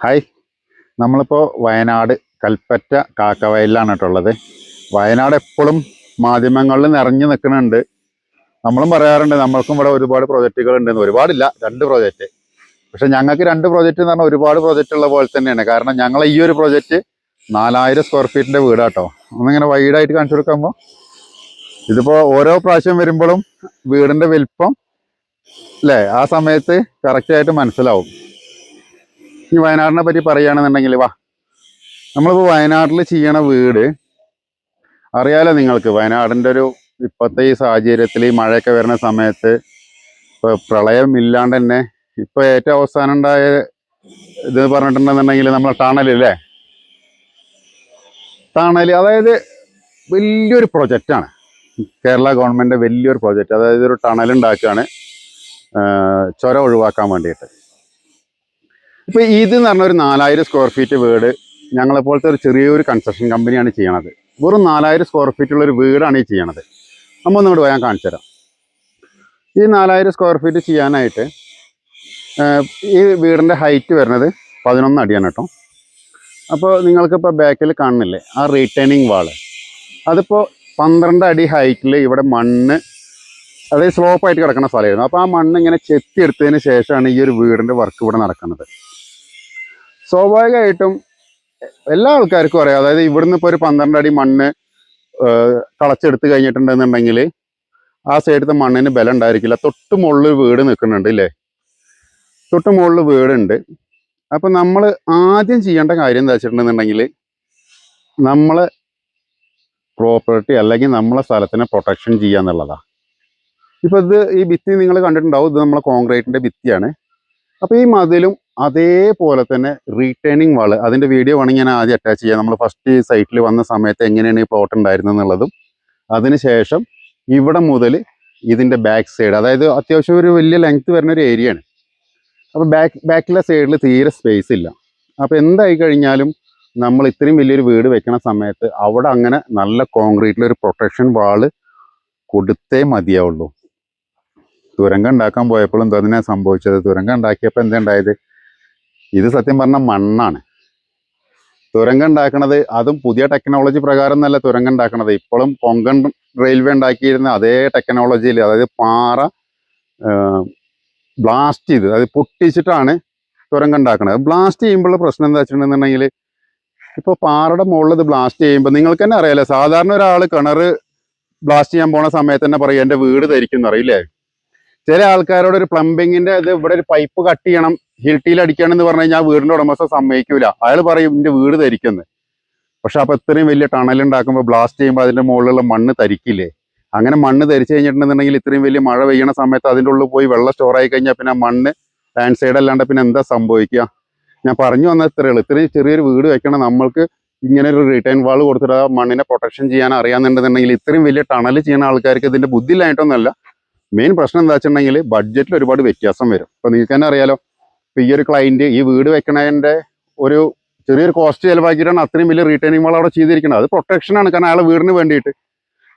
Hi, നമ്മളിപ്പോൾ വയനാട് കൽപ്പറ്റ കാക്കവയലിലാണ് കേട്ടുള്ളത്. വയനാട് എപ്പോഴും മാധ്യമങ്ങളിൽ നിറഞ്ഞു നിൽക്കുന്നുണ്ട്. നമ്മളും പറയാറുണ്ട് നമ്മൾക്കും ഇവിടെ ഒരുപാട് പ്രോജക്റ്റുകൾ ഉണ്ടെന്ന്. ഒരുപാടില്ല, 2 പ്രോജക്റ്റ്. പക്ഷെ ഞങ്ങൾക്ക് 2 പ്രോജക്റ്റ് എന്ന് പറഞ്ഞാൽ ഒരുപാട് പ്രോജക്റ്റ് ഉള്ള പോലെ തന്നെയാണ്. കാരണം ഞങ്ങൾ ഈ ഒരു പ്രോജക്റ്റ് 4000 സ്ക്വയർ ഫീറ്റിൻ്റെ വീടാട്ടോ. ഒന്നിങ്ങനെ വൈഡായിട്ട് കാണിച്ചു കൊടുക്കുമ്പോൾ ഇതിപ്പോൾ ഓരോ പ്രാവശ്യം വരുമ്പോഴും വീടിൻ്റെ വലിപ്പം അല്ലേ ആ സമയത്ത് കറക്റ്റായിട്ട് മനസ്സിലാവും. ഈ വയനാടിനെ പറ്റി പറയുകയാണെന്നുണ്ടെങ്കിൽ നമ്മളിപ്പോൾ വയനാട്ടിൽ ചെയ്യണ വീട് അറിയാലോ നിങ്ങൾക്ക്. വയനാടിൻ്റെ ഇപ്പോഴത്തെ ഈ സാഹചര്യത്തിൽ ഈ മഴയൊക്കെ വരുന്ന സമയത്ത് ഇപ്പോൾ പ്രളയം ഇല്ലാണ്ട് തന്നെ ഇപ്പോൾ ഏറ്റവും അവസാനം ഉണ്ടായ ഇത് പറഞ്ഞിട്ടുണ്ടെന്നുണ്ടെങ്കിൽ നമ്മളെ ടണലില്ലേ, ടണൽ അതായത് വലിയൊരു പ്രൊജക്റ്റാണ്. കേരള ഗവൺമെൻറ് വലിയൊരു പ്രൊജക്റ്റ്, അതായത് ഒരു ടണൽ ഉണ്ടാക്കുകയാണ് ചുരം ഒഴിവാക്കാൻ വേണ്ടിയിട്ട്. ഇപ്പോൾ ഇത് എന്ന് പറഞ്ഞ ഒരു 4000 സ്ക്വയർ ഫീറ്റ് വീട് ഞങ്ങളെപ്പോലത്തെ ഒരു ചെറിയൊരു കൺസ്ട്രക്ഷൻ കമ്പനിയാണ് ചെയ്യണത്. വെറും 4000 സ്ക്വയർ ഫീറ്റുള്ള ഒരു വീടാണ് ഈ ചെയ്യണത്. നമ്മൾ ഒന്നുകൂടി ഞാൻ കാണിച്ചു തരാം. ഈ 4000 സ്ക്വയർ ഫീറ്റ് ചെയ്യാനായിട്ട് ഈ വീടിൻ്റെ ഹൈറ്റ് വരുന്നത് 11 അടിയാണ് കേട്ടോ. അപ്പോൾ നിങ്ങൾക്കിപ്പോൾ ബാക്കിൽ കാണുന്നില്ലേ ആ റീറ്റേണിങ് വാള്, അതിപ്പോൾ 12 അടി ഹൈറ്റിൽ ഇവിടെ മണ്ണ്, അതായത് സ്ലോപ്പായിട്ട് കിടക്കുന്ന സ്ഥലമായിരുന്നു. അപ്പോൾ ആ മണ്ണ് ഇങ്ങനെ ചെത്തിയെടുത്തതിന് ശേഷമാണ് ഈ ഒരു വീടിൻ്റെ വർക്ക് ഇവിടെ നടക്കുന്നത്. സ്വാഭാവികമായിട്ടും എല്ലാ ആൾക്കാർക്കും അറിയാം, അതായത് ഇവിടുന്ന് ഇപ്പോൾ ഒരു 12 അടി മണ്ണ് കളച്ചെടുത്ത് കഴിഞ്ഞിട്ടുണ്ടെന്നുണ്ടെങ്കിൽ ആ സൈഡത്തെ മണ്ണിന് ബലം ഉണ്ടായിരിക്കില്ല. തൊട്ട് മുകളിൽ വീട് നിൽക്കുന്നുണ്ട് ഇല്ലേ, തൊട്ട് മുകളിൽ വീടുണ്ട്. അപ്പം നമ്മൾ ആദ്യം ചെയ്യേണ്ട കാര്യം എന്താ വെച്ചിട്ടുണ്ടെന്നുണ്ടെങ്കിൽ നമ്മളെ പ്രോപ്പർട്ടി അല്ലെങ്കിൽ നമ്മളെ സ്ഥലത്തിനെ പ്രൊട്ടക്ഷൻ ചെയ്യുക എന്നുള്ളതാണ്. ഇപ്പോൾ ഈ ഭിത്തി നിങ്ങൾ കണ്ടിട്ടുണ്ടാവും, ഇത് നമ്മളെ കോൺക്രീറ്റിൻ്റെ ഭിത്തിയാണ്. അപ്പോൾ ഈ മതിലും അതേപോലെ തന്നെ റീറ്റേണിങ് വാള്, അതിൻ്റെ വീഡിയോ വേണമെങ്കിൽ ഞാൻ ആദ്യം അറ്റാച്ച് ചെയ്യാം. നമ്മൾ ഫസ്റ്റ് സൈറ്റിൽ വന്ന സമയത്ത് എങ്ങനെയാണ് ഈ പ്ലോട്ട് ഉണ്ടായിരുന്നത് എന്നുള്ളതും. അതിനുശേഷം ഇവിടെ മുതൽ ഇതിൻ്റെ ബാക്ക് സൈഡ്, അതായത് അത്യാവശ്യം ഒരു വലിയ ലെങ്ത്ത് വരുന്ന ഒരു ഏരിയയാണ്. അപ്പോൾ ബാക്കിലെ സൈഡിൽ തീരെ സ്പേസ് ഇല്ല. അപ്പോൾ എന്തായി കഴിഞ്ഞാലും നമ്മൾ ഇത്രയും വലിയൊരു വീട് വെക്കണ സമയത്ത് അവിടെ അങ്ങനെ നല്ല കോൺക്രീറ്റിലൊരു പ്രൊട്ടക്ഷൻ വാള് കൊടുത്തേ മതിയാവുള്ളൂ. തുരങ്കം ഉണ്ടാക്കാൻ പോയപ്പോഴും തന്നെ സംഭവിച്ചത്, തുരങ്കം ഉണ്ടാക്കിയപ്പോൾ എന്താ ഉണ്ടായത്, ഇത് സത്യം പറഞ്ഞാൽ മണ്ണാണ് തുരങ്കം ഉണ്ടാക്കണത്. അതും പുതിയ ടെക്നോളജി പ്രകാരം എന്നല്ല തുരങ്കം ഉണ്ടാക്കണത്. ഇപ്പോഴും കൊങ്കൺ റെയിൽവേ ഉണ്ടാക്കിയിരുന്ന അതേ ടെക്നോളജിയിൽ, അതായത് പാറ ബ്ലാസ്റ്റ് ചെയ്ത്, അതായത് പൊട്ടിച്ചിട്ടാണ് തുരങ്കം ഉണ്ടാക്കണത്. ബ്ലാസ്റ്റ് ചെയ്യുമ്പോഴുള്ള പ്രശ്നം എന്താ വെച്ചിട്ടുണ്ടെന്നുണ്ടെങ്കിൽ, ഇപ്പോൾ പാറയുടെ മുകളിൽ ഇത് ബ്ലാസ്റ്റ് ചെയ്യുമ്പോൾ നിങ്ങൾക്ക് തന്നെ അറിയാലോ, സാധാരണ ഒരാൾ കിണർ ബ്ലാസ്റ്റ് ചെയ്യാൻ പോണ സമയത്ത് തന്നെ പറയും എൻ്റെ വീട് ധരിക്കും അറിയില്ലേ. ചില ആൾക്കാരോട് ഒരു പ്ലംബിങ്ങിൻ്റെ ഇത് ഇവിടെ ഒരു പൈപ്പ് കട്ട് ചെയ്യണം, ഹിൽട്ടിയിൽ അടിക്കണം എന്ന് പറഞ്ഞു കഴിഞ്ഞാൽ വീടിൻ്റെ ഉടമസ്ഥ സമ്മതിക്കൂല. അയാൾ പറയും എൻ്റെ വീട് ധരിക്കുന്നത്. പക്ഷെ അപ്പോൾ ഇത്രയും വലിയ ടണൽ ഉണ്ടാക്കുമ്പോൾ ബ്ലാസ്റ്റ് ചെയ്യുമ്പോൾ അതിൻ്റെ മുകളിലുള്ള മണ്ണ് തരിക്കില്ലേ. അങ്ങനെ മണ്ണ് ധരിച്ചു കഴിഞ്ഞിട്ടുണ്ടെന്നുണ്ടെങ്കിൽ ഇത്രയും വലിയ മഴ പെയ്യണ സമയത്ത് അതിൻ്റെ ഉള്ളിൽ പോയി വെള്ളം സ്റ്റോറായി കഴിഞ്ഞാൽ പിന്നെ മണ്ണ് ലാൻഡ് സൈഡ് അല്ലാണ്ട് പിന്നെ എന്താ സംഭവിക്കുക. ഞാൻ പറഞ്ഞു വന്നത് ഇത്രയേ ഉള്ളൂ. ഇത്രയും ചെറിയൊരു വീട് വെക്കണം, നമ്മൾക്ക് ഇങ്ങനെ ഒരു റിട്ടേൺ വാൾ കൊടുത്തിട്ട് ആ മണ്ണിനെ പ്രൊട്ടക്ഷൻ ചെയ്യാൻ അറിയാമെന്നുണ്ടെന്നുണ്ടെങ്കിൽ ഇത്രയും വലിയ ടണൽ ചെയ്യുന്ന ആൾക്കാർക്ക് ഇതിൻ്റെ ബുദ്ധിയില്ലായിട്ടൊന്നുമല്ല. മെയിൻ പ്രശ്നം എന്താ വെച്ചിട്ടുണ്ടെങ്കിൽ ബഡ്ജറ്റിൽ ഒരുപാട് വ്യത്യാസം വരും. ഇപ്പോൾ നിങ്ങൾക്ക് തന്നെ അറിയാലോ, ഇപ്പോൾ ഈ ഒരു ക്ലയൻറ്റ് ഈ വീട് വെക്കണതിൻ്റെ ഒരു ചെറിയൊരു കോസ്റ്റ് ചിലവാക്കിയിട്ടാണ് അത്രയും വലിയ റീറ്റേണിംഗ് വാൾ അവിടെ ചെയ്തിരിക്കുന്നത്. അത് പ്രൊട്ടക്ഷനാണ്, കാരണം അയാളെ വീടിന് വേണ്ടിയിട്ട്.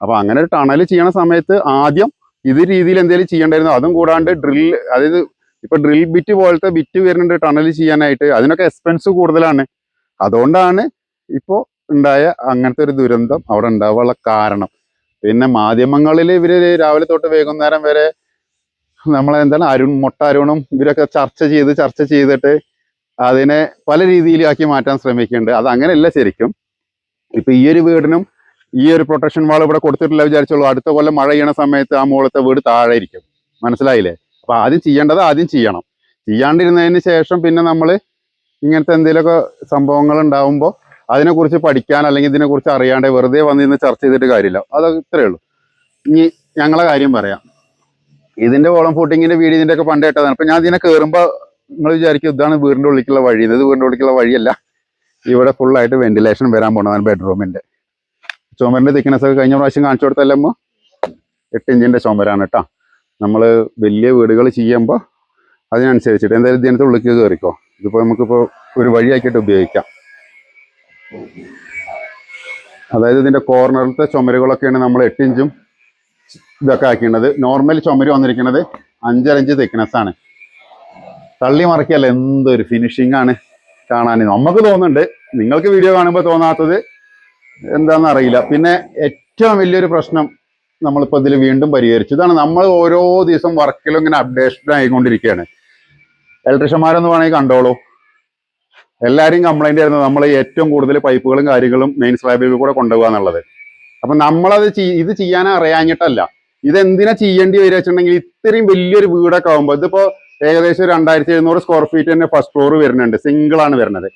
അപ്പോൾ അങ്ങനെ ഒരു ടണൽ ചെയ്യണ സമയത്ത് ആദ്യം ഇത് രീതിയിൽ എന്തെങ്കിലും ചെയ്യേണ്ടായിരുന്നു. അതും കൂടാണ്ട് അതായത് ഇപ്പോൾ ഡ്രിൽ ബിറ്റ് പോലത്തെ ബിറ്റ് വരുന്നുണ്ട് ടണൽ ചെയ്യാനായിട്ട്. അതിനൊക്കെ എക്സ്പെൻസ് കൂടുതലാണ്. അതുകൊണ്ടാണ് ഇപ്പോൾ ഉണ്ടായ അങ്ങനത്തെ ഒരു ദുരന്തം അവിടെ ഉണ്ടാവാനുള്ള കാരണം. പിന്നെ മാധ്യമങ്ങളിൽ ഇവർ രാവിലെ തൊട്ട് വൈകുന്നേരം വരെ മൊട്ട അരുണും ഇവരൊക്കെ ചർച്ച ചെയ്തിട്ട് അതിനെ പല രീതിയിലാക്കി മാറ്റാൻ ശ്രമിക്കുന്നുണ്ട്. അത് അങ്ങനെയല്ല ശരിക്കും. ഇപ്പം ഈ ഒരു വീടിനും ഈ ഒരു പ്രൊട്ടക്ഷൻ വാൾ ഇവിടെ കൊടുത്തിട്ടില്ല വിചാരിച്ചോളൂ, അടുത്ത കൊല്ലം മഴ ചെയ്യണ സമയത്ത് ആ മുകളിലത്തെ വീട് താഴെ ഇരിക്കും. മനസ്സിലായില്ലേ? അപ്പം ആദ്യം ചെയ്യേണ്ടത് ആദ്യം ചെയ്യണം. ചെയ്യാണ്ടിരുന്നതിന് ശേഷം പിന്നെ നമ്മൾ ഇങ്ങനത്തെ എന്തെങ്കിലുമൊക്കെ സംഭവങ്ങൾ ഉണ്ടാകുമ്പോൾ അതിനെക്കുറിച്ച് പഠിക്കാൻ അല്ലെങ്കിൽ ഇതിനെക്കുറിച്ച് അറിയാണ്ട് വെറുതെ വന്നിരുന്ന് ചർച്ച ചെയ്തിട്ട് കാര്യമില്ല. അത് ഇത്രയേ ഉള്ളൂ. ഇനി ഞങ്ങളെ കാര്യം പറയാം. ഇതിൻ്റെ വോളം ഫൂട്ടിങ്ങിൻ്റെ വീഡിയോ ഇതിൻ്റെയൊക്കെ പണ്ട് കേട്ടതാണ്. അപ്പം ഞാൻ ഇതിനെ കയറുമ്പോൾ നിങ്ങൾ വിചാരിക്കും ഇതാണ് വീടിൻ്റെ ഉള്ളിലേക്കുള്ള വഴി. ഇത് വീടിൻ്റെ ഉള്ളിലേക്കുള്ള വഴിയല്ല. ഇവിടെ ഫുള്ളായിട്ട് വെന്റിലേഷൻ വരാൻ പോണതാണ് ബെഡ്റൂമിൻ്റെ. ചുമരിൻ്റെ തിക്നെസ് ഒക്കെ കഴിഞ്ഞ പ്രാവശ്യം കാണിച്ചു കൊടുത്തല്ലമ്പോൾ 8 ഇഞ്ചിൻ്റെ ചുമരാണ് കേട്ടോ. നമ്മൾ വലിയ വീടുകൾ ചെയ്യുമ്പോൾ അതിനനുസരിച്ചിട്ട് എന്തായാലും ഇതിനകത്ത് ഉള്ളിലേക്ക് കയറിക്കോ. ഇതിപ്പോൾ നമുക്കിപ്പോൾ ഒരു വഴിയാക്കിയിട്ട് ഉപയോഗിക്കാം. അതായത് ഇതിൻ്റെ കോർണറിലത്തെ ചുമരുകളൊക്കെയാണ് നമ്മൾ 8 ഇഞ്ചും ഇതൊക്കെ ആക്കിയത്. നോർമൽ ചുമര് വന്നിരിക്കുന്നത് 5.5 ഇഞ്ച് തിക്നെസ്സാണ്. തള്ളി മറിക്കല്ല, എന്തൊരു ഫിനിഷിംഗ് ആണ്. കാണാൻ നമുക്ക് തോന്നുന്നുണ്ട്. നിങ്ങൾക്ക് വീഡിയോ കാണുമ്പോൾ തോന്നാത്തത് എന്താണെന്ന് അറിയില്ല. പിന്നെ ഏറ്റവും വലിയൊരു പ്രശ്നം നമ്മളിപ്പോൾ ഇതിൽ വീണ്ടും പരിഹരിച്ചു. ഇതാണ്, നമ്മൾ ഓരോ ദിവസം വർക്കിലും ഇങ്ങനെ അപ്ഡേഷൻ ആയിക്കൊണ്ടിരിക്കുകയാണ്. ഇലക്ട്രീഷ്യന്മാരെന്ന് വേണമെങ്കിൽ കണ്ടോളൂ, എല്ലാവരും കംപ്ലൈന്റ് ആയിരുന്നു നമ്മൾ ഏറ്റവും കൂടുതൽ പൈപ്പുകളും കാര്യങ്ങളും മെയിൻ സ്ലാബിൽ കൂടെ കൊണ്ടുപോകുക എന്നുള്ളത്. അപ്പൊ നമ്മളത് ഇത് ചെയ്യാൻ അറിയാഞ്ഞിട്ടല്ല, ഇതെന്തിനാ ചെയ്യേണ്ടി വരിക വെച്ചിട്ടുണ്ടെങ്കിൽ ഇത്രയും വലിയൊരു വീടൊക്കെ ആകുമ്പോൾ, ഇതിപ്പോ ഏകദേശം 2700 സ്ക്വയർ ഫീറ്റ് തന്നെ ഫസ്റ്റ് ഫ്ലോർ വരുന്നുണ്ട്, സിംഗിൾ ആണ് വരുന്നത്.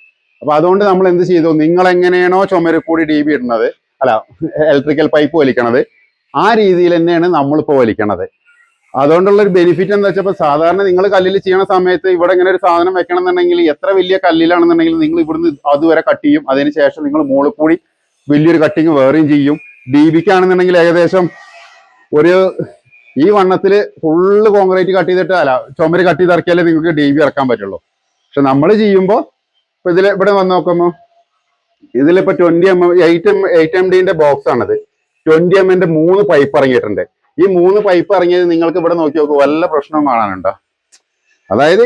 അപ്പൊ അതുകൊണ്ട് നമ്മൾ എന്ത് ചെയ്തു, നിങ്ങൾ എങ്ങനെയാണോ ചുമര് കൂടി DB ഇടുന്നത്, അല്ല ഇലക്ട്രിക്കൽ പൈപ്പ് വലിക്കണത്, ആ രീതിയിൽ തന്നെയാണ് നമ്മളിപ്പോൾ വലിക്കണത്. അതുകൊണ്ടുള്ള ഒരു ബെനിഫിറ്റ് എന്താ വെച്ചപ്പോൾ, സാധാരണ നിങ്ങൾ കല്ലിൽ ചെയ്യണ സമയത്ത് ഇവിടെ ഇങ്ങനെ ഒരു സാധനം വെക്കണം എന്നുണ്ടെങ്കിൽ, എത്ര വലിയ കല്ലിലാണെന്നുണ്ടെങ്കിൽ നിങ്ങൾ ഇവിടുന്ന് അതുവരെ കട്ട് ചെയ്യും, അതിനുശേഷം നിങ്ങൾ മുകളിൽ കൂടി വലിയൊരു കട്ടിങ് വേറെയും ചെയ്യും. DBക്ക് ആണെന്നുണ്ടെങ്കിൽ ഏകദേശം ഒരു ഈ വണ്ണത്തിൽ ഫുള്ള് കോൺക്രീറ്റ് കട്ട് ചെയ്തിട്ട്, അല്ല ചുമര് കട്ട് ചെയ്ത് ഇറക്കിയാലേ നിങ്ങൾക്ക് DB ഇറക്കാൻ പറ്റുള്ളൂ. പക്ഷെ നമ്മൾ ചെയ്യുമ്പോൾ ഇപ്പൊ ഇവിടെ വന്ന് നോക്കുമ്പോൾ ഇതിലിപ്പോ 8MD ബോക്സ് ആണത്. 20mm 3 പൈപ്പ് ഇറങ്ങിയിട്ടുണ്ട്. ഈ 3 പൈപ്പ് ഇറങ്ങിയത് നിങ്ങൾക്ക് ഇവിടെ നോക്കി നോക്കുക, വല്ല പ്രശ്നവും കാണാനുണ്ടോ? അതായത്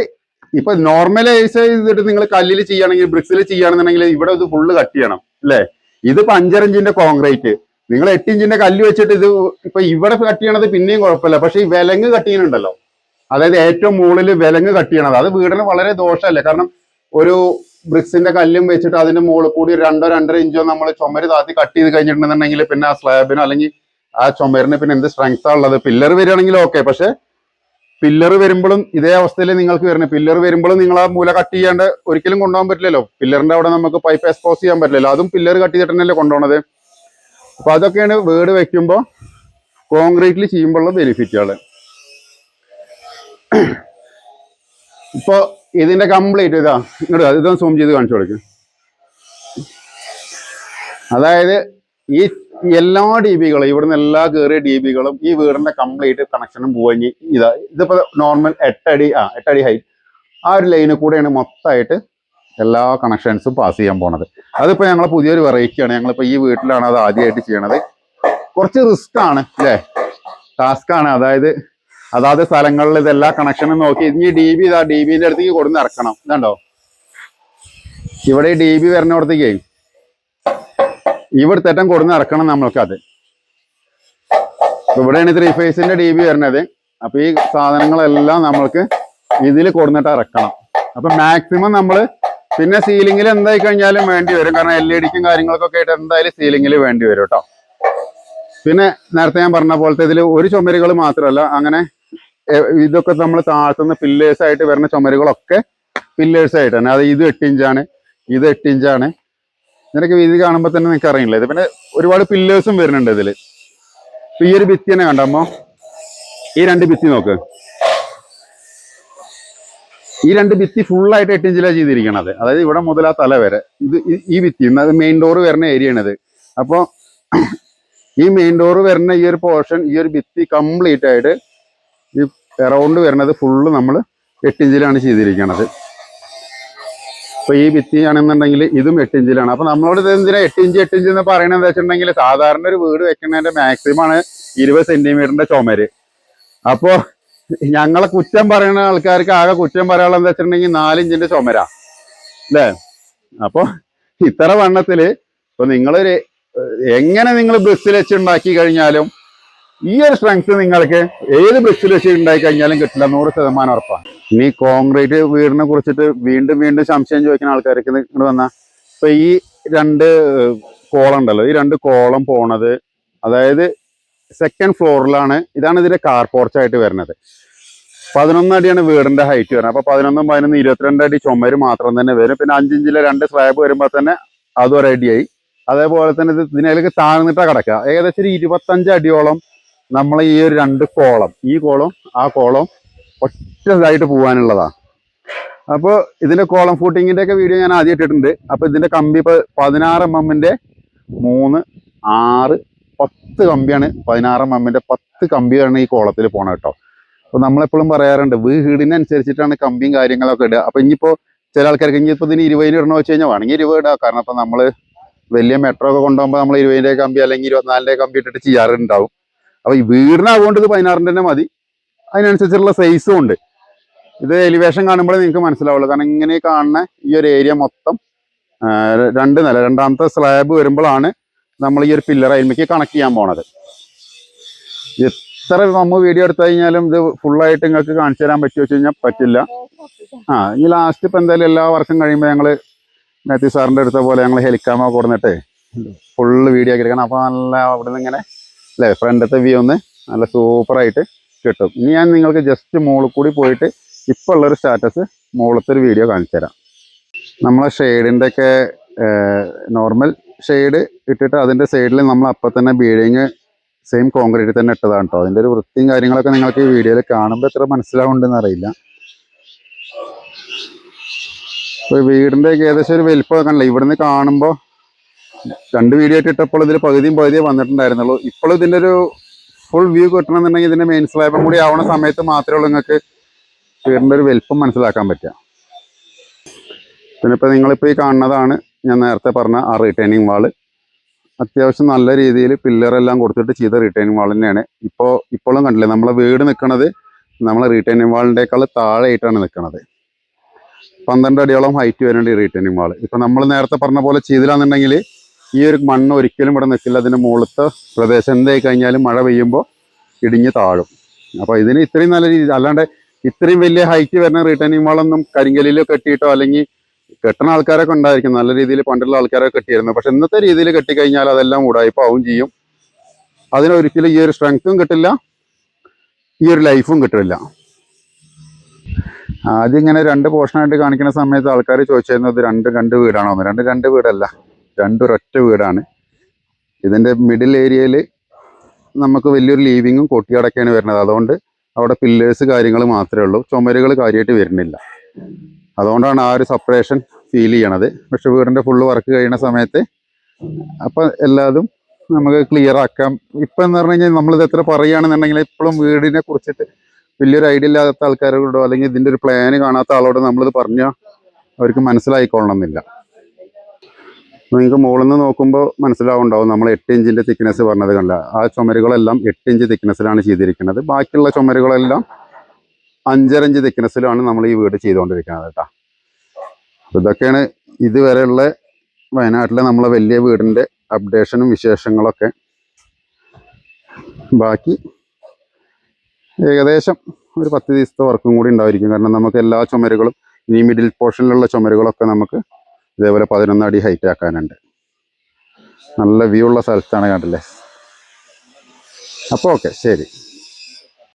ഇപ്പൊ നോർമലൈസ് ചെയ്തിട്ട് നിങ്ങൾ കല്ലിൽ ചെയ്യുകയാണെങ്കിൽ, ബ്രിക്സിൽ ചെയ്യുകയാണെന്നുണ്ടെങ്കിൽ ഇവിടെ ഇത് ഫുള്ള് കട്ട് ചെയ്യണം അല്ലേ? ഇതിപ്പോ 5.5 ഇഞ്ചിന്റെ കോൺക്രീറ്റ്, നിങ്ങൾ 8 ഇഞ്ചിന്റെ കല്ല് വെച്ചിട്ട് ഇത് ഇപ്പൊ ഇവിടെ കട്ട് ചെയ്യണത് പിന്നെയും കുഴപ്പമില്ല. പക്ഷെ ഈ വിലങ്ങ് കട്ട് ചെയ്യുന്നുണ്ടല്ലോ, അതായത് ഏറ്റവും മുകളിൽ വിലങ്ങ് കട്ട് ചെയ്യണത്, അത് വീടിന് വളരെ ദോഷമല്ലേ. കാരണം ഒരു ബ്രിക്സിന്റെ കല്ലും വെച്ചിട്ട് അതിന്റെ മുകളിൽ കൂടി 2-2.5 ഇഞ്ചോ നമ്മൾ ചുമര് താത്തി കട്ട് ചെയ്ത് കഴിഞ്ഞിട്ടുണ്ടെന്നുണ്ടെങ്കിൽ പിന്നെ ആ സ്ലാബിനോ അല്ലെങ്കിൽ ആ ചുമരിന് പിന്നെ എന്ത് സ്ട്രെങ്താ ഉള്ളത്? പില്ലർ വരികയാണെങ്കിൽ ഓക്കെ, പക്ഷെ പില്ലർ വരുമ്പോഴും ഇതേ അവസ്ഥയിൽ നിങ്ങൾക്ക് വരുന്നത്. പില്ലർ വരുമ്പോഴും നിങ്ങൾ ആ മൂല കട്ട് ചെയ്യാണ്ട് ഒരിക്കലും കൊണ്ടുപോകാൻ പറ്റില്ലല്ലോ. പില്ലറിന്റെ അവിടെ നമുക്ക് പൈപ്പ് എക്സ്പോസ് ചെയ്യാൻ പറ്റില്ലല്ലോ, അതും പില്ലർ കട്ട് ചെയ്തിട്ട് തന്നെയല്ലേ കൊണ്ടുപോകണത്. അപ്പൊ അതൊക്കെയാണ് വീട് വെക്കുമ്പോൾ കോൺക്രീറ്റിൽ ചെയ്യുമ്പോഴുള്ള ബെനിഫിറ്റുകൾ. ഇപ്പൊ ഇതിന്റെ കംപ്ലീറ്റ് ഇതൊന്ന് സൂം ചെയ്ത് കാണിച്ചു കൊടുക്കും. അതായത് ഈ എല്ലാ DBകളും ഇവിടുന്ന് എല്ലാ കയറിയ DBകളും ഈ വീടിന്റെ കംപ്ലീറ്റ് കണക്ഷനും പോയി. ഇതിപ്പോ നോർമൽ 8 അടി ഹൈറ്റ്, ആ ഒരു ലൈനിൽ കൂടെയാണ് മൊത്തമായിട്ട് എല്ലാ കണക്ഷൻസും പാസ് ചെയ്യാൻ പോണത്. അതിപ്പോ ഞങ്ങളെ പുതിയൊരു വെറൈറ്റിയാണ്. ഞങ്ങളിപ്പോ ഈ വീട്ടിലാണ് അത് ആദ്യമായിട്ട് ചെയ്യണത്. കുറച്ച് റിസ്ക് ആണ് അല്ലേ, ടാസ്ക് ആണ്. അതായത് സ്ഥലങ്ങളിൽ ഇതെല്ലാ കണക്ഷനും നോക്കി ഇനി DBന്റെ അടുത്തേക്ക് കൊടുന്ന് ഇറക്കണം. ഇതുണ്ടോ, ഇവിടെ DB വരുന്നിടത്തേക്ക് ഇവിടുത്തെ ഏറ്റവും കൊടുന്ന് ഇറക്കണം നമ്മൾക്കത്. ഇവിടെയാണ് 3 ഫേസിന്റെ DB വരുന്നത്. അപ്പൊ ഈ സാധനങ്ങളെല്ലാം നമ്മൾക്ക് ഇതിൽ കൊടുന്നിട്ട് ഇറക്കണം. അപ്പൊ മാക്സിമം നമ്മൾ പിന്നെ സീലിംഗിൽ എന്തായി കഴിഞ്ഞാലും വേണ്ടി വരും, കാരണം LED-ക്കും കാര്യങ്ങൾക്കൊക്കെ ആയിട്ട് എന്തായാലും സീലിംഗിൽ വേണ്ടി വരും കേട്ടോ. പിന്നെ നേരത്തെ ഞാൻ പറഞ്ഞ പോലത്തെ ഇതിൽ ഒരു ചുമരുകൾ മാത്രമല്ല, അങ്ങനെ ഇതൊക്കെ നമ്മൾ താഴ്ത്തുന്ന പില്ലേഴ്സ് ആയിട്ട് വരുന്ന ചുമരുകളൊക്കെ പില്ലേഴ്സ് ആയിട്ട് തന്നെ. അത് ഇത് 8 ഇഞ്ചാണ്, ഇത് 8 ഇഞ്ചാണ്. ഇതിനൊക്കെ വീതി കാണുമ്പോൾ തന്നെ നിങ്ങൾക്ക് അറിയില്ല. ഇത് പിന്നെ ഒരുപാട് പില്ലേഴ്സും വരുന്നുണ്ട് ഇതിൽ. ഈ ഒരു ഭിത്തി തന്നെ കണ്ടമ്മോ, ഈ 2 ഭിത്തി നോക്ക്, ഈ 2 ഭിത്തി ഫുള്ളായിട്ട് 8 ഇഞ്ചിലാണ് ചെയ്തിരിക്കണത്. അതായത് ഇവിടെ മുതൽ ആ തല വരെ ഇത് ഈ ഭിത്തി, അത് മെയിൻ ഡോർ വരുന്ന ഏരിയയാണിത്. അപ്പോൾ ഈ മെയിൻ ഡോർ വരുന്ന ഈ ഒരു പോർഷൻ, ഈ ഒരു ഭിത്തി കംപ്ലീറ്റ് ആയിട്ട് ഈ അറൗണ്ട് വരുന്നത് ഫുള്ള് നമ്മൾ 8 ഇഞ്ചിലാണ് ചെയ്തിരിക്കുന്നത്. അപ്പൊ ഈ ഭിത്തി ആണെന്നുണ്ടെങ്കിൽ ഇതും 8 ഇഞ്ചിലാണ്. അപ്പൊ നമ്മളോട് ഇത് എന്തിനാ 8 ഇഞ്ച് എന്ന് പറയണത് എന്താ വെച്ചിട്ടുണ്ടെങ്കിൽ, സാധാരണ ഒരു വീട് വെക്കുന്നതിന്റെ മാക്സിമം ആണ് 20 സെന്റിമീറ്ററിന്റെ ചുമര്. അപ്പോ ഞങ്ങളെ കുറ്റം പറയുന്ന ആൾക്കാർക്ക് ആകെ കുറ്റം പറയാനുള്ള എന്താ വെച്ചിട്ടുണ്ടെങ്കിൽ 4 ഇഞ്ചിന്റെ ചുമരാ അല്ലേ. അപ്പൊ ഇത്ര വണ്ണത്തില് ഇപ്പൊ നിങ്ങളൊരു എങ്ങനെ നിങ്ങൾ ബ്രിക്സിൽ വെച്ച് ഉണ്ടാക്കി കഴിഞ്ഞാലും ഈ ഒരു സ്ട്രെങ്ത് നിങ്ങൾക്ക് ഏത് ബ്രിക്സിൽ വെച്ച് ഉണ്ടാക്കി കഴിഞ്ഞാലും കിട്ടില്ല, 100% ഉറപ്പാണ്. ഇനി കോൺക്രീറ്റ് വീടിനെ കുറിച്ചിട്ട് വീണ്ടും സംശയം ചോദിക്കുന്ന ആൾക്കാർക്ക് ഇങ്ങോട്ട് വന്നാൽ, ഇപ്പൊ ഈ 2 കോളം ഉണ്ടല്ലോ, ഈ 2 കോളം പോണത് അതായത് സെക്കൻഡ് ഫ്ലോറിലാണ്. ഇതാണ് ഇതിന്റെ കാർ പോർച്ചായിട്ട് വരുന്നത്. 11 അടിയാണ് വീടിന്റെ ഹൈറ്റ് വരുന്നത്. അപ്പൊ 11, 11, 22 അടി ചുമര് മാത്രം തന്നെ വരും. പിന്നെ 5 ഇഞ്ചിലെ 2 സ്ലാബ് വരുമ്പോൾ തന്നെ അതും ഒരു അടിയായി. അതേപോലെ തന്നെ ഇതിലേക്ക് താഴ്ന്നിട്ടാണ് കിടക്കുക. ഏകദേശം ഒരു 25 അടിയോളം നമ്മൾ ഈ ഒരു 2 കോളം, ഈ കോളം ആ കോളം ഒറ്റതായിട്ട് പോകാനുള്ളതാണ്. അപ്പോൾ ഇതിന്റെ കോളം ഫൂട്ടിങ്ങിന്റെ ഒക്കെ വീഡിയോ ഞാൻ ആദ്യം ഇട്ടിട്ടുണ്ട്. അപ്പൊ ഇതിന്റെ കമ്പി ഇപ്പൊ 16 mm 3, 6, 10 കമ്പിയാണ്. 16 mm 10 കമ്പിയാണ് ഈ കോളത്തിൽ പോണത് കേട്ടോ. അപ്പൊ നമ്മളെപ്പോഴും പറയാറുണ്ട്, വീടിനനുസരിച്ചിട്ടാണ് കമ്പിയും കാര്യങ്ങളൊക്കെ ഇടുക. അപ്പൊ ഇനിയിപ്പോ ചില ആൾക്കാർക്ക് ഇനിയിപ്പോ ഇതിന് 20 ഇടണോ വെച്ച് കഴിഞ്ഞാൽ വേണമെങ്കിൽ 20 ഇടുക. കാരണം അപ്പൊ നമ്മള് വലിയ മെട്രോ ഒക്കെ കൊണ്ടുപോകുമ്പോൾ നമ്മൾ 20 കമ്പി അല്ലെങ്കിൽ 24 കമ്പി ഇട്ടിട്ട് ചെയ്യാറുണ്ടാവും. അപ്പൊ ഈ വീടിനാകൊണ്ട് ഇത് 16 തന്നെ മതി. അതിനനുസരിച്ചുള്ള സൈസും ഉണ്ട്. ഇത് എലിവേഷൻ കാണുമ്പോൾ നിങ്ങൾക്ക് മനസ്സിലാവുള്ളൂ. കാരണം ഇങ്ങനെ കാണുന്ന ഈ ഒരു ഏരിയ മൊത്തം രണ്ട് നില, രണ്ടാമത്തെ സ്ലാബ് വരുമ്പോഴാണ് നമ്മൾ ഈ ഒരു പില്ലർ അതിലേക്ക് കണക്ട് ചെയ്യാൻ പോണത്. എത്ര നമ്മൾ വീഡിയോ എടുത്തു കഴിഞ്ഞാലും ഇത് ഫുള്ളായിട്ട് നിങ്ങൾക്ക് കാണിച്ചു തരാൻ പറ്റുമോ വെച്ച് കഴിഞ്ഞാൽ പറ്റില്ല. ഈ ലാസ്റ്റ് ഇപ്പം എന്തായാലും എല്ലാ വർക്കും കഴിയുമ്പോൾ ഞങ്ങൾ മാത്യു സാറിൻ്റെ അടുത്ത പോലെ ഞങ്ങൾ ഹെലിക്കാമ കൊടുന്നിട്ട് ഫുള്ള് വീഡിയോ ആക്കി എടുക്കണം. അപ്പോൾ നല്ല അവിടെ നിന്ന് ഇങ്ങനെ അല്ലേ ഫ്രണ്ടത്തെ വ്യൂ ഒന്ന് നല്ല സൂപ്പറായിട്ട് കിട്ടും. ഇനി ഞാൻ നിങ്ങൾക്ക് ജസ്റ്റ് മുകളിൽ കൂടി പോയിട്ട് ഇപ്പോൾ ഉള്ളൊരു സ്റ്റാറ്റസ് മുകളിലത്തെ ഒരു വീഡിയോ കാണിച്ചു തരാം. നമ്മളെ ഷെയ്ഡിൻ്റെ ഒക്കെ നോർമൽ ഷെയ്ഡ് ഇട്ടിട്ട് അതിൻ്റെ സൈഡിൽ നമ്മൾ അപ്പം തന്നെ ബീഡിങ് സെയിം കോൺക്രീറ്റ് തന്നെ ഇട്ടതാണ് കേട്ടോ. അതിൻ്റെ ഒരു വൃത്തിയും കാര്യങ്ങളൊക്കെ നിങ്ങൾക്ക് ഈ വീഡിയോയിൽ കാണുമ്പോൾ എത്ര മനസ്സിലാവുന്നുണ്ടെന്ന് അറിയില്ല. ഇപ്പോൾ വീടിൻ്റെ ഏകദേശം ഒരു വലിപ്പം കണ്ടില്ല. ഇവിടുന്ന് കാണുമ്പോൾ 2 വീഡിയോ ആയിട്ട് ഇട്ടപ്പോൾ ഇതിൽ പകുതിയെ വന്നിട്ടുണ്ടായിരുന്നുള്ളൂ. ഇപ്പോൾ ഇതിൻ്റെ ഒരു ഫുൾ വ്യൂ കിട്ടണമെന്നുണ്ടെങ്കിൽ ഇതിൻ്റെ മെയിൻ സ്ലാബും കൂടി ആവുന്ന സമയത്ത് മാത്രമേ ഉള്ളൂ നിങ്ങൾക്ക് വീടിൻ്റെ ഒരു വലിപ്പം മനസ്സിലാക്കാൻ പറ്റുക. പിന്നെ ഇപ്പോൾ നിങ്ങളിപ്പോൾ ഈ കാണുന്നതാണ് ഞാൻ നേരത്തെ പറഞ്ഞ ആ റിട്ടേണിങ് വാള്. അത്യാവശ്യം നല്ല രീതിയിൽ പില്ലറെല്ലാം കൊടുത്തിട്ട് ചെയ്ത റിട്ടേണിങ് വാൾ തന്നെയാണ്. ഇപ്പോഴും കണ്ടില്ലേ നമ്മളെ വീട് നിൽക്കുന്നത് നമ്മളെ റിട്ടേണിങ് വാളിൻ്റെക്കാൾ താഴെയായിട്ടാണ് നിൽക്കുന്നത്. 12 അടിയോളം ഹൈറ്റ് വരുന്നുണ്ട് ഈ റിട്ടേണിങ് വാൾ. ഇപ്പം നമ്മൾ നേരത്തെ പറഞ്ഞ പോലെ ചെയ്തില്ലാന്നുണ്ടെങ്കിൽ ഈ ഒരു മണ്ണ് ഒരിക്കലും ഇവിടെ നിൽക്കില്ല. അതിൻ്റെ മുകളിലത്തെ പ്രദേശം എന്തായി കഴിഞ്ഞാലും മഴ പെയ്യുമ്പോൾ ഇടിഞ്ഞ് താഴും. അപ്പോൾ ഇതിന് ഇത്രയും നല്ല രീതി, അല്ലാണ്ട് ഇത്രയും വലിയ ഹൈറ്റ് വരുന്ന റിട്ടേണിങ് വാളൊന്നും കരിങ്കലിൽ കെട്ടിയിട്ടോ അല്ലെങ്കിൽ കെട്ടുന്ന ആൾക്കാരൊക്കെ ഉണ്ടായിരിക്കും, നല്ല രീതിയിൽ പണ്ടുള്ള ആൾക്കാരൊക്കെ കെട്ടിയിരുന്നു. പക്ഷെ ഇന്നത്തെ രീതിയിൽ കെട്ടിക്കഴിഞ്ഞാൽ അതെല്ലാം ഉടായിപ്പാവും ചെയ്യും. അതിനൊരിക്കലും ഈ ഒരു സ്ട്രെങ്ത്തും കിട്ടില്ല, ഈ ഒരു ലൈഫും കിട്ടില്ല. ആദ്യം ഇങ്ങനെ 2 പോർഷനായിട്ട് കാണിക്കുന്ന സമയത്ത് ആൾക്കാർ ചോദിച്ചിരുന്നത് രണ്ട് വീടാണോ എന്ന്. രണ്ട് വീടല്ല, ഒരൊറ്റ വീടാണ്. ഇതിൻ്റെ മിഡിൽ ഏരിയയിൽ നമുക്ക് വലിയൊരു ലീവിങ്ങും കൊട്ടിയടക്കാണ് വരുന്നത്. അതുകൊണ്ട് അവിടെ പില്ലേഴ്സ് കാര്യങ്ങൾ മാത്രമേ ഉള്ളൂ, ചുമരുകൾ കാര്യമായിട്ട് വരുന്നില്ല. അതുകൊണ്ടാണ് ആ ഒരു സെപ്പറേഷൻ ഫീൽ ചെയ്യണത്. പക്ഷെ വീടിൻ്റെ ഫുള്ള് വർക്ക് കഴിയുന്ന സമയത്ത് അപ്പം എല്ലാതും നമുക്ക് ക്ലിയർ ആക്കാം. ഇപ്പം എന്ന് പറഞ്ഞു കഴിഞ്ഞാൽ നമ്മളിത് എത്ര പറയുകയാണെന്നുണ്ടെങ്കിൽ ഇപ്പോഴും വീടിനെ കുറിച്ചിട്ട് വലിയൊരു ഐഡിയ ഇല്ലാത്ത ആൾക്കാരോടോ അല്ലെങ്കിൽ ഇതിൻ്റെ ഒരു പ്ലാന് കാണാത്ത ആളോട് നമ്മളിത് പറഞ്ഞാൽ അവർക്ക് മനസ്സിലായിക്കൊള്ളണമെന്നില്ല. നിങ്ങൾക്ക് മുകളിൽ നിന്ന് നോക്കുമ്പോൾ മനസ്സിലാവുണ്ടാവും നമ്മൾ 8 ഇഞ്ചിൻ്റെ തിക്നെസ് പറഞ്ഞത് കണ്ട. ആ ചുമരുകളെല്ലാം 8 ഇഞ്ച് തിക്നെസ്സിലാണ് ചെയ്തിരിക്കുന്നത്. ബാക്കിയുള്ള ചുമരുകളെല്ലാം 5.5 ഇഞ്ച് തിക്നെസ്സിലാണ് നമ്മൾ ഈ വീട് ചെയ്തുകൊണ്ടിരിക്കുന്നത് കേട്ടോ. ഇതൊക്കെയാണ് ഇതുവരെയുള്ള വയനാട്ടിലെ നമ്മളെ വലിയ വീടിൻ്റെ അപ്ഡേഷനും വിശേഷങ്ങളൊക്കെ. ബാക്കി ഏകദേശം ഒരു 10 ദിവസത്തെ വർക്കും കൂടി ഉണ്ടായിരിക്കും. കാരണം നമുക്ക് എല്ലാ ചുമരുകളും ഈ മിഡിൽ പോർഷനിലുള്ള ചുമരുകളൊക്കെ നമുക്ക് ഇതേപോലെ 11 അടി ഹൈറ്റ് ആക്കാനുണ്ട്. നല്ല വ്യൂ ഉള്ള സ്ഥലത്താണ് കണ്ടില്ലേ. അപ്പോൾ ഓക്കെ, ശരി.